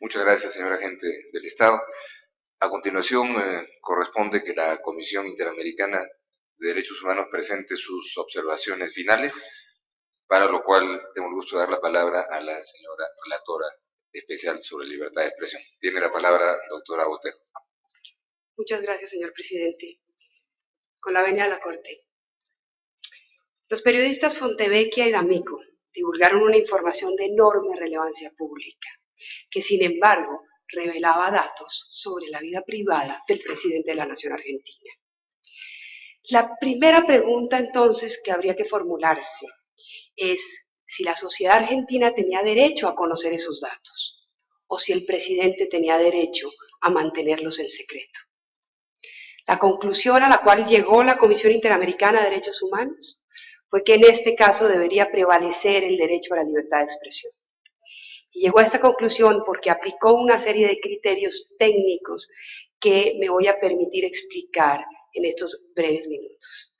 Muchas gracias, señor agente del Estado. A continuación, corresponde que la Comisión Interamericana de Derechos Humanos presente sus observaciones finales, para lo cual tengo el gusto de dar la palabra a la señora relatora especial sobre libertad de expresión. Tiene la palabra, doctora Botero. Muchas gracias, señor presidente. Con la venia de la Corte. Los periodistas Fontevecchia y D'Amico divulgaron una información de enorme relevancia pública, que sin embargo revelaba datos sobre la vida privada del presidente de la Nación Argentina. La primera pregunta entonces que habría que formularse es si la sociedad argentina tenía derecho a conocer esos datos, o si el presidente tenía derecho a mantenerlos en secreto. La conclusión a la cual llegó la Comisión Interamericana de Derechos Humanos fue que en este caso debería prevalecer el derecho a la libertad de expresión. Y llegó a esta conclusión porque aplicó una serie de criterios técnicos que me voy a permitir explicar en estos breves minutos.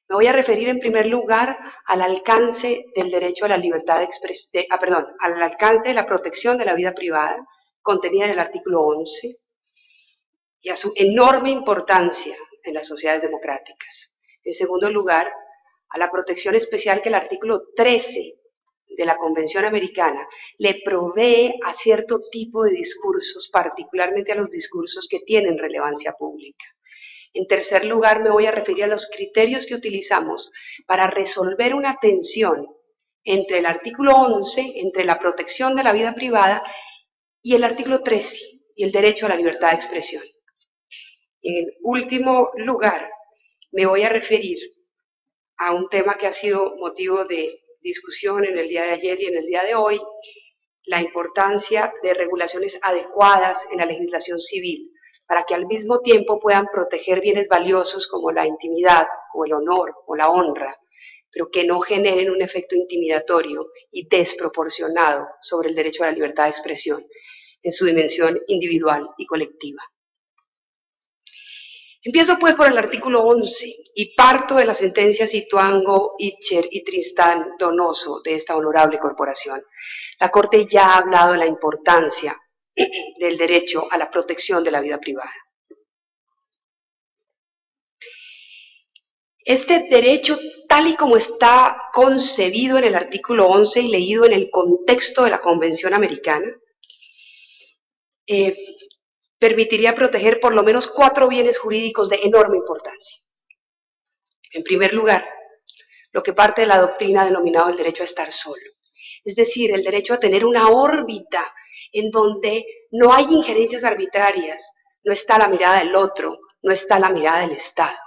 Me voy a referir en primer lugar al alcance del derecho a la libertad de expresión, al alcance de la protección de la vida privada contenida en el artículo 11 y a su enorme importancia en las sociedades democráticas. En segundo lugar, a la protección especial que el artículo 13 de la Convención Americana le provee a cierto tipo de discursos, particularmente a los discursos que tienen relevancia pública. En tercer lugar, me voy a referir a los criterios que utilizamos para resolver una tensión entre el artículo 11, entre la protección de la vida privada, y el artículo 13, y el derecho a la libertad de expresión. En último lugar, me voy a referir a un tema que ha sido motivo de discusión en el día de ayer y en el día de hoy, la importancia de regulaciones adecuadas en la legislación civil, para que al mismo tiempo puedan proteger bienes valiosos como la intimidad, o el honor, o la honra, pero que no generen un efecto intimidatorio y desproporcionado sobre el derecho a la libertad de expresión en su dimensión individual y colectiva. Empiezo pues por el artículo 11 y parto de la sentencia Situango, Itcher y Tristán Donoso de esta honorable corporación. La Corte ya ha hablado de la importancia del derecho a la protección de la vida privada. Este derecho, tal y como está concebido en el artículo 11 y leído en el contexto de la Convención Americana, permitiría proteger por lo menos 4 bienes jurídicos de enorme importancia. En primer lugar, lo que parte de la doctrina denominado el derecho a estar solo, es decir, el derecho a tener una órbita en donde no hay injerencias arbitrarias, no está la mirada del otro, no está la mirada del Estado.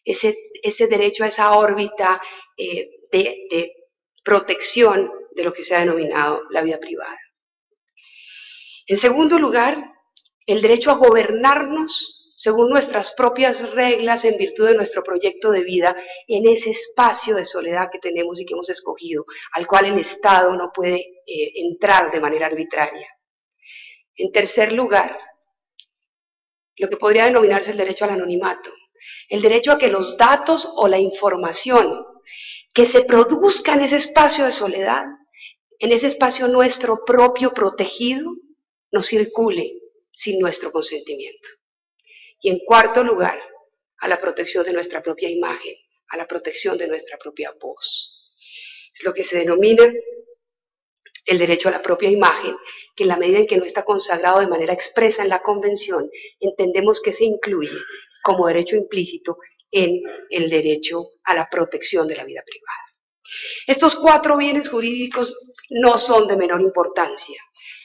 Ese derecho a esa órbita de protección de lo que se ha denominado la vida privada. En segundo lugar, el derecho a gobernarnos según nuestras propias reglas en virtud de nuestro proyecto de vida en ese espacio de soledad que tenemos y que hemos escogido, al cual el Estado no puede entrar de manera arbitraria. En tercer lugar, lo que podría denominarse el derecho al anonimato, el derecho a que los datos o la información que se produzca en ese espacio de soledad, en ese espacio nuestro propio protegido, no circule sin nuestro consentimiento. Y en cuarto lugar, a la protección de nuestra propia imagen, a la protección de nuestra propia voz. Es lo que se denomina el derecho a la propia imagen, que en la medida en que no está consagrado de manera expresa en la Convención, entendemos que se incluye como derecho implícito en el derecho a la protección de la vida privada. Estos 4 bienes jurídicos no son de menor importancia.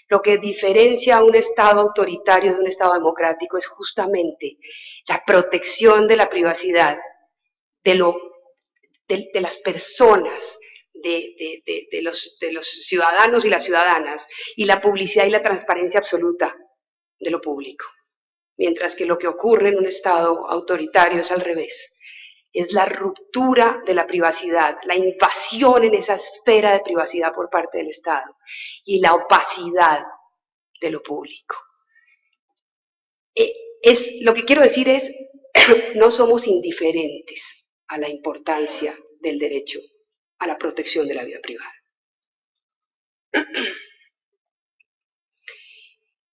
Lo que diferencia a un Estado autoritario de un Estado democrático es justamente la protección de la privacidad de las personas, de los ciudadanos y las ciudadanas, y la publicidad y la transparencia absoluta de lo público. Mientras que lo que ocurre en un Estado autoritario es al revés. Es la ruptura de la privacidad, la invasión en esa esfera de privacidad por parte del Estado y la opacidad de lo público. Lo que quiero decir es, no somos indiferentes a la importancia del derecho a la protección de la vida privada.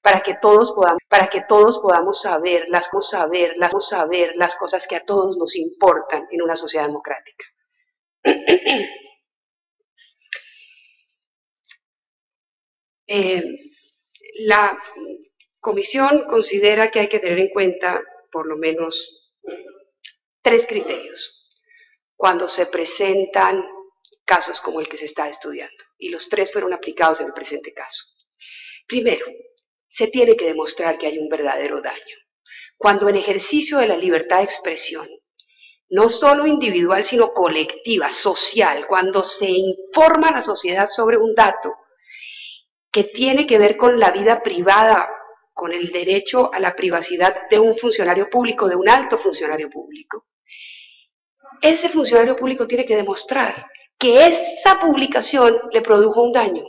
para que todos podamos saber las cosas que a todos nos importan en una sociedad democrática. La comisión considera que hay que tener en cuenta por lo menos 3 criterios cuando se presentan casos como el que se está estudiando, y los 3 fueron aplicados en el presente caso. Primero, se tiene que demostrar que hay un verdadero daño. Cuando en ejercicio de la libertad de expresión, no solo individual, sino colectiva, social, cuando se informa a la sociedad sobre un dato que tiene que ver con la vida privada, con el derecho a la privacidad de un funcionario público, de un alto funcionario público, ese funcionario público tiene que demostrar que esa publicación le produjo un daño.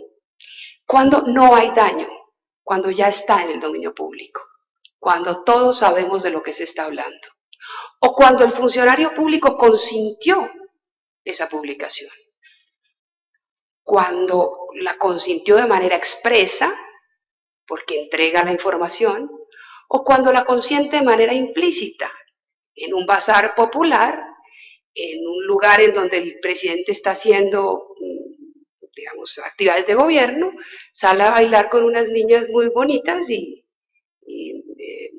Cuando no hay daño, cuando ya está en el dominio público, cuando todos sabemos de lo que se está hablando, o cuando el funcionario público consintió esa publicación, cuando la consintió de manera expresa, porque entrega la información, o cuando la consiente de manera implícita, en un bazar popular, en un lugar en donde el presidente está haciendo, digamos, actividades de gobierno, sale a bailar con unas niñas muy bonitas y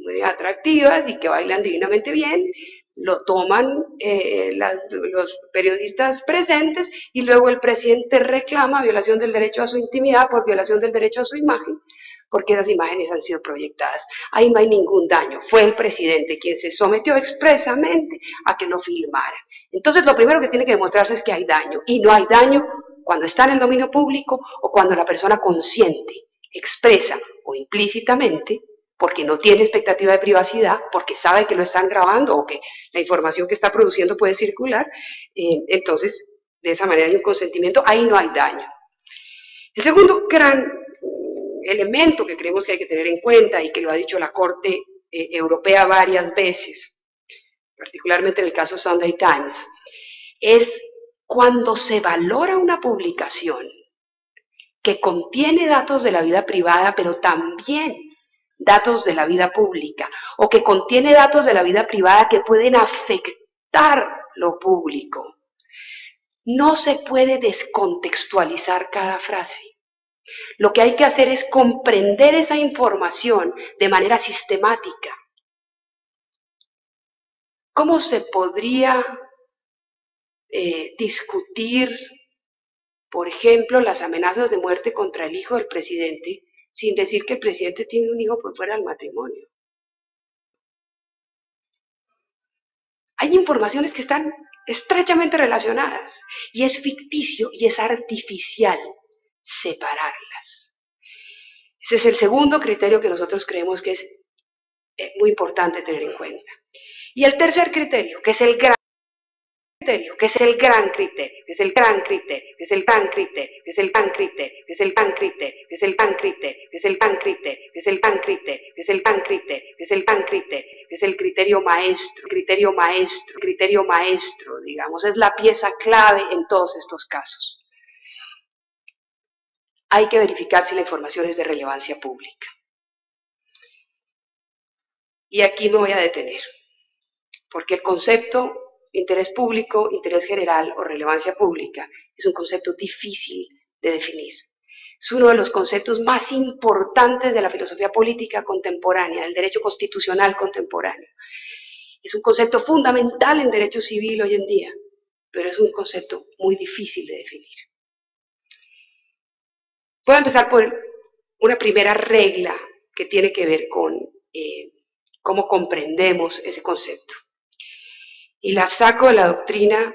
muy atractivas y que bailan divinamente bien, lo toman los periodistas presentes y luego el presidente reclama violación del derecho a su intimidad por violación del derecho a su imagen, porque esas imágenes han sido proyectadas. Ahí no hay ningún daño, fue el presidente quien se sometió expresamente a que lo filmara. Entonces lo primero que tiene que demostrarse es que hay daño, y no hay daño cuando está en el dominio público o cuando la persona consiente, expresa o implícitamente, porque no tiene expectativa de privacidad, porque sabe que lo están grabando o que la información que está produciendo puede circular, entonces de esa manera hay un consentimiento, ahí no hay daño. El segundo gran elemento que creemos que hay que tener en cuenta y que lo ha dicho la Corte Europea varias veces, particularmente en el caso Sunday Times, es cuando se valora una publicación que contiene datos de la vida privada, pero también datos de la vida pública, o que contiene datos de la vida privada que pueden afectar lo público. No se puede descontextualizar cada frase. Lo que hay que hacer es comprender esa información de manera sistemática. ¿Cómo se podría discutir, por ejemplo, las amenazas de muerte contra el hijo del presidente sin decir que el presidente tiene un hijo por fuera del matrimonio? Hay informaciones que están estrechamente relacionadas y es ficticio y es artificial separarlas. Ese es el segundo criterio que nosotros creemos que es muy importante tener en cuenta. Y el tercer criterio, que es el gran criterio, que es el gran criterio, que es el gran criterio, que es el gran criterio, que es el gran criterio, que es el gran criterio, que es el gran criterio, que es el gran criterio, que es el gran criterio, que es el gran criterio, que es el gran criterio, que es el criterio maestro, digamos, es la pieza clave en todos estos casos. Hay que verificar si la información es de relevancia pública. Y aquí me voy a detener, porque el concepto interés público, interés general o relevancia pública es un concepto difícil de definir. Es uno de los conceptos más importantes de la filosofía política contemporánea, del derecho constitucional contemporáneo. Es un concepto fundamental en derecho civil hoy en día, pero es un concepto muy difícil de definir. Voy a empezar por una primera regla que tiene que ver con cómo comprendemos ese concepto. Y la saco de la doctrina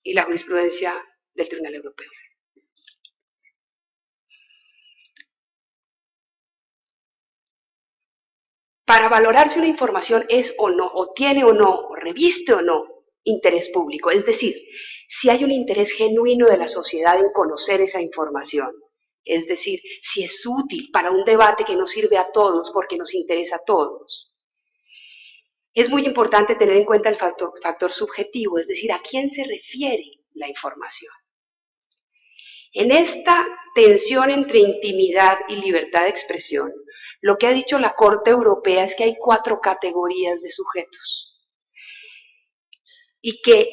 y la jurisprudencia del Tribunal Europeo. Para valorar si una información es o no, o tiene o no, o reviste o no interés público, es decir, si hay un interés genuino de la sociedad en conocer esa información, es decir, si es útil para un debate que nos sirve a todos porque nos interesa a todos. Es muy importante tener en cuenta el factor subjetivo, es decir, a quién se refiere la información. En esta tensión entre intimidad y libertad de expresión, lo que ha dicho la Corte Europea es que hay 4 categorías de sujetos y que,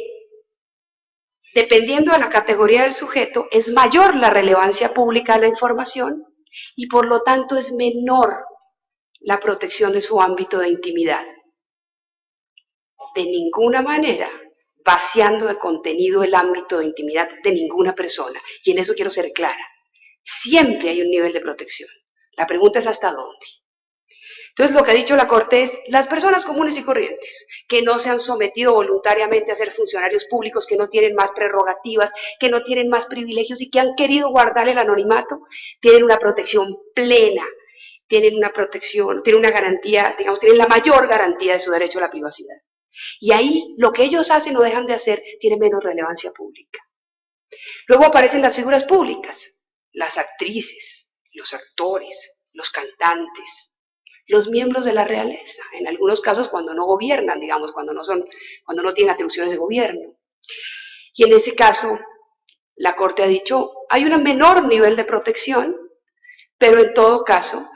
dependiendo de la categoría del sujeto, es mayor la relevancia pública de la información y por lo tanto es menor la protección de su ámbito de intimidad. De ninguna manera vaciando de contenido el ámbito de intimidad de ninguna persona, y en eso quiero ser clara. Siempre hay un nivel de protección. La pregunta es ¿hasta dónde? Entonces lo que ha dicho la Corte es, las personas comunes y corrientes, que no se han sometido voluntariamente a ser funcionarios públicos, que no tienen más prerrogativas, que no tienen más privilegios y que han querido guardar el anonimato, tienen una protección plena, tienen una protección, tienen una garantía, digamos, tienen la mayor garantía de su derecho a la privacidad. Y ahí lo que ellos hacen o dejan de hacer tiene menos relevancia pública. Luego aparecen las figuras públicas, las actrices, los actores, los cantantes, los miembros de la realeza, en algunos casos cuando no gobiernan, digamos, cuando no tienen atribuciones de gobierno. Y en ese caso, la Corte ha dicho, hay un menor nivel de protección, pero en todo caso,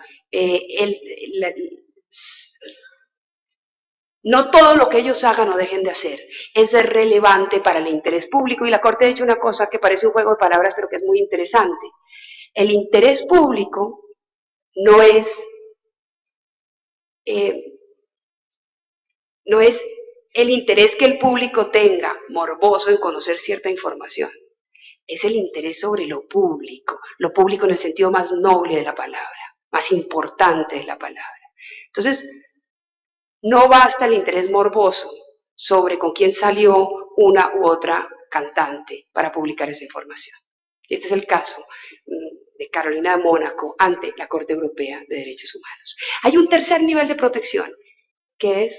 no todo lo que ellos hagan o dejen de hacer es relevante para el interés público, y la Corte ha dicho una cosa que parece un juego de palabras, pero que es muy interesante. El interés público no es el interés que el público tenga, morboso en conocer cierta información. Es el interés sobre lo público en el sentido más noble de la palabra, más importante de la palabra. Entonces, no basta el interés morboso sobre con quién salió una u otra cantante para publicar esa información. Este es el caso de Carolina de Mónaco ante la Corte Europea de Derechos Humanos. Hay un tercer nivel de protección, que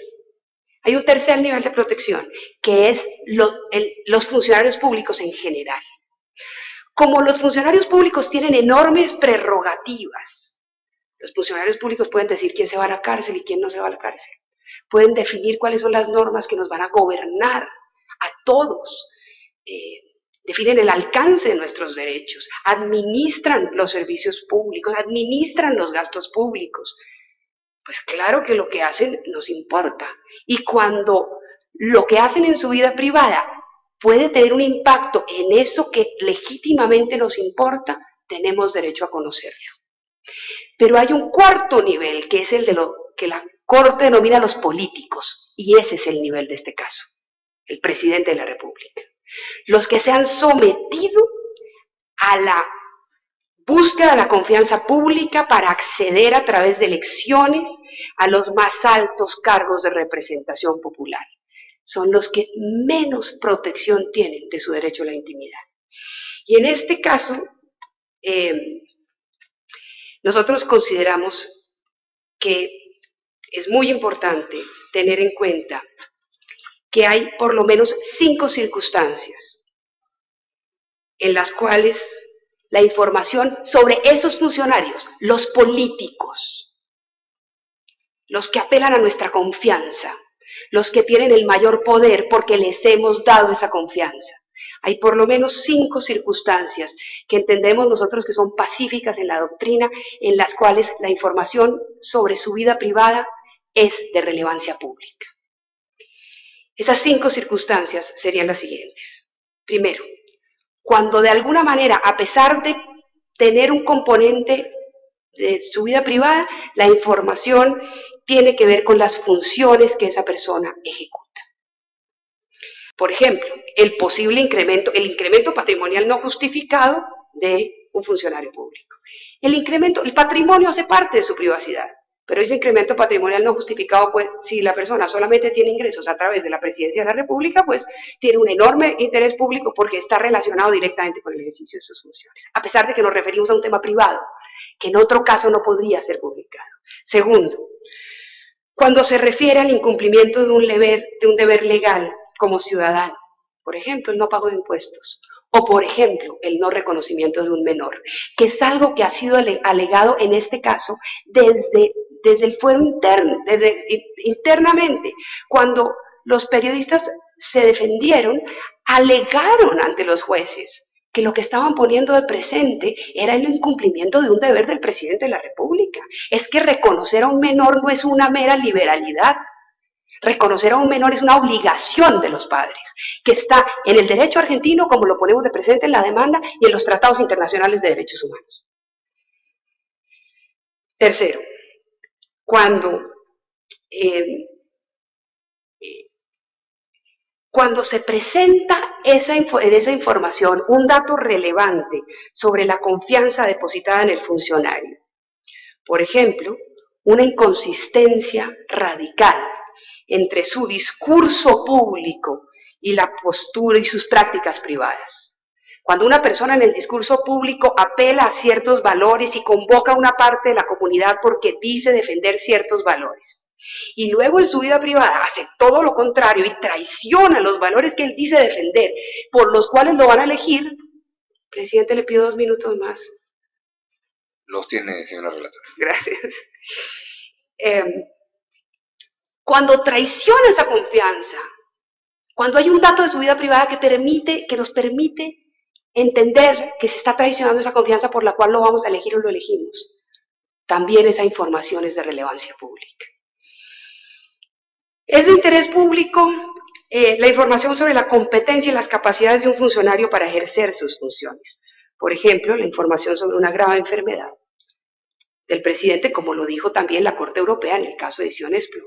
es los funcionarios públicos en general. Como los funcionarios públicos tienen enormes prerrogativas, los funcionarios públicos pueden decir quién se va a la cárcel y quién no se va a la cárcel. Pueden definir cuáles son las normas que nos van a gobernar a todos. Definen el alcance de nuestros derechos, administran los servicios públicos, administran los gastos públicos. Pues claro que lo que hacen nos importa. Y cuando lo que hacen en su vida privada puede tener un impacto en eso que legítimamente nos importa, tenemos derecho a conocerlo. Pero hay un cuarto nivel, que es el de lo que la Corte denomina los políticos, y ese es el nivel de este caso, el presidente de la República. Los que se han sometido a la búsqueda de la confianza pública para acceder a través de elecciones a los más altos cargos de representación popular. Son los que menos protección tienen de su derecho a la intimidad. Y en este caso, nosotros consideramos que es muy importante tener en cuenta que hay por lo menos 5 circunstancias en las cuales la información sobre esos funcionarios, los políticos, los que apelan a nuestra confianza, los que tienen el mayor poder porque les hemos dado esa confianza. Hay por lo menos 5 circunstancias que entendemos nosotros que son pacíficas en la doctrina, en las cuales la información sobre su vida privada es de relevancia pública. Esas 5 circunstancias serían las siguientes. Primero, cuando de alguna manera, a pesar de tener un componente de su vida privada, la información tiene que ver con las funciones que esa persona ejecuta. Por ejemplo, el incremento patrimonial no justificado de un funcionario público. El patrimonio hace parte de su privacidad, pero ese incremento patrimonial no justificado, pues, si la persona solamente tiene ingresos a través de la presidencia de la República, pues tiene un enorme interés público porque está relacionado directamente con el ejercicio de sus funciones, a pesar de que nos referimos a un tema privado, que en otro caso no podría ser publicado. Segundo, cuando se refiere al incumplimiento de un deber legal como ciudadano, por ejemplo, el no pago de impuestos, o por ejemplo, el no reconocimiento de un menor, que es algo que ha sido alegado en este caso desde el fuero interno, internamente. Cuando los periodistas se defendieron, alegaron ante los jueces que lo que estaban poniendo de presente era el incumplimiento de un deber del presidente de la República. Es que reconocer a un menor no es una mera liberalidad. Reconocer a un menor es una obligación de los padres, que está en el derecho argentino, como lo ponemos de presente en la demanda, y en los tratados internacionales de derechos humanos. Tercero, cuando se presenta en esa información un dato relevante sobre la confianza depositada en el funcionario, por ejemplo, una inconsistencia radical entre su discurso público y la postura y sus prácticas privadas. Cuando una persona en el discurso público apela a ciertos valores y convoca a una parte de la comunidad porque dice defender ciertos valores, y luego en su vida privada hace todo lo contrario y traiciona los valores que él dice defender, por los cuales lo van a elegir, presidente, le pido 2 minutos más. Los tiene, señora relatora. Gracias. Cuando traiciona esa confianza, cuando hay un dato de su vida privada que nos permite entender que se está traicionando esa confianza por la cual lo vamos a elegir o lo elegimos, también esa información es de relevancia pública. Es de interés público la información sobre la competencia y las capacidades de un funcionario para ejercer sus funciones. Por ejemplo, la información sobre una grave enfermedad del presidente, como lo dijo también la Corte Europea en el caso de Ediciones Plon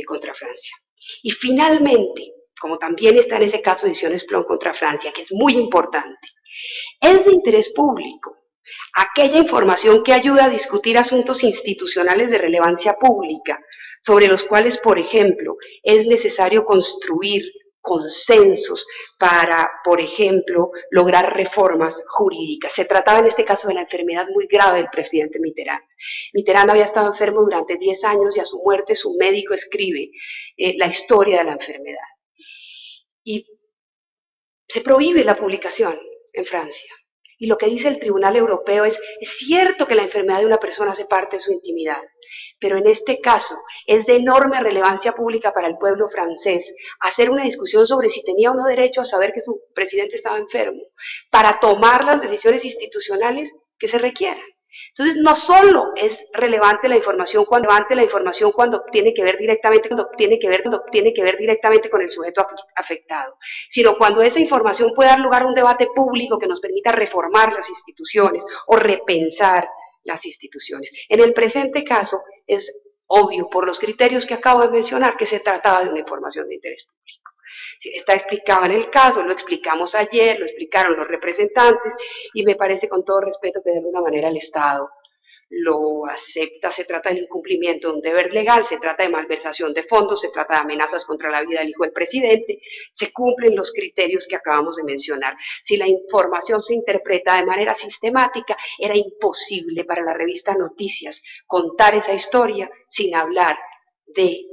contra Francia. Y finalmente, como también está en ese caso de Ediciones Plon contra Francia, que es muy importante, es de interés público aquella información que ayuda a discutir asuntos institucionales de relevancia pública, sobre los cuales, por ejemplo, es necesario construir consensos para, por ejemplo, lograr reformas jurídicas. Se trataba en este caso de la enfermedad muy grave del presidente Mitterrand. Mitterrand había estado enfermo durante 10 años y a su muerte su médico escribe la historia de la enfermedad. Y se prohíbe la publicación en Francia. Y lo que dice el Tribunal Europeo es cierto que la enfermedad de una persona hace parte de su intimidad, pero en este caso es de enorme relevancia pública para el pueblo francés hacer una discusión sobre si tenía o no derecho a saber que su presidente estaba enfermo, para tomar las decisiones institucionales que se requieran. Entonces, no solo es relevante la información cuando tiene que ver directamente con el sujeto afectado, sino cuando esa información puede dar lugar a un debate público que nos permita reformar las instituciones o repensar las instituciones. En el presente caso, es obvio, por los criterios que acabo de mencionar, que se trataba de una información de interés público. Está explicado en el caso, lo explicamos ayer, lo explicaron los representantes, y me parece con todo respeto que de alguna manera el Estado lo acepta. Se trata del incumplimiento de un deber legal, se trata de malversación de fondos, se trata de amenazas contra la vida del hijo del presidente, se cumplen los criterios que acabamos de mencionar. Si la información se interpreta de manera sistemática, era imposible para la revista Noticias contar esa historia sin hablar de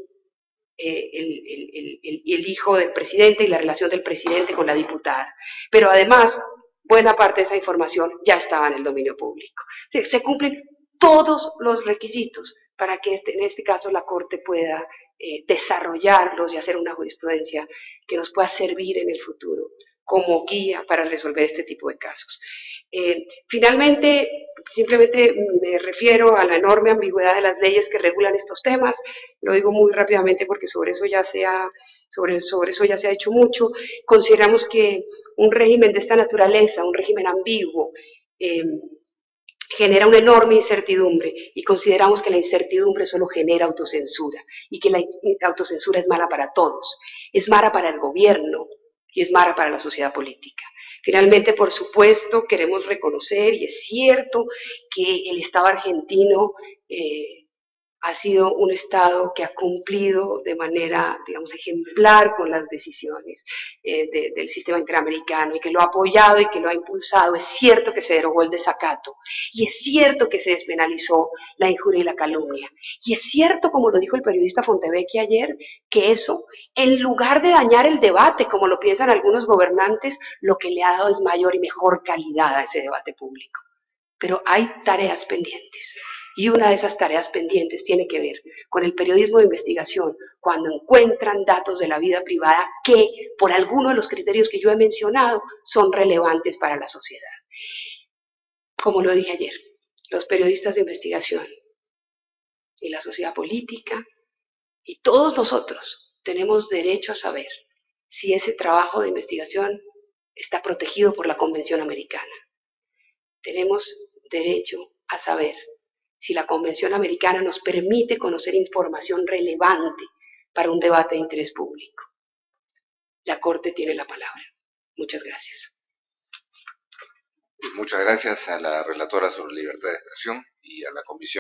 el hijo del presidente y la relación del presidente con la diputada. Pero además, buena parte de esa información ya estaba en el dominio público. Se cumplen todos los requisitos para que en este caso la Corte pueda desarrollarlos y hacer una jurisprudencia que nos pueda servir en el futuro como guía para resolver este tipo de casos. Finalmente, simplemente me refiero a la enorme ambigüedad de las leyes que regulan estos temas. Lo digo muy rápidamente porque sobre eso ya se ha dicho mucho. Consideramos que un régimen de esta naturaleza, un régimen ambiguo, genera una enorme incertidumbre, y consideramos que la incertidumbre solo genera autocensura, y que la autocensura es mala para todos, es mala para el gobierno y es mala para la sociedad política. Finalmente, por supuesto, queremos reconocer, y es cierto, que el Estado argentino ha sido un Estado que ha cumplido de manera, digamos, ejemplar con las decisiones del sistema interamericano, y que lo ha apoyado y que lo ha impulsado. Es cierto que se derogó el desacato, y es cierto que se despenalizó la injuria y la calumnia, y es cierto, como lo dijo el periodista Fontevecchi ayer, que eso, en lugar de dañar el debate, como lo piensan algunos gobernantes, lo que le ha dado es mayor y mejor calidad a ese debate público. Pero hay tareas pendientes. Y una de esas tareas pendientes tiene que ver con el periodismo de investigación, cuando encuentran datos de la vida privada que, por alguno de los criterios que yo he mencionado, son relevantes para la sociedad. Como lo dije ayer, los periodistas de investigación y la sociedad política y todos nosotros tenemos derecho a saber si ese trabajo de investigación está protegido por la Convención Americana. Tenemos derecho a saber si la Convención Americana nos permite conocer información relevante para un debate de interés público. La Corte tiene la palabra. Muchas gracias. Muchas gracias a la relatora sobre libertad de expresión y a la Comisión.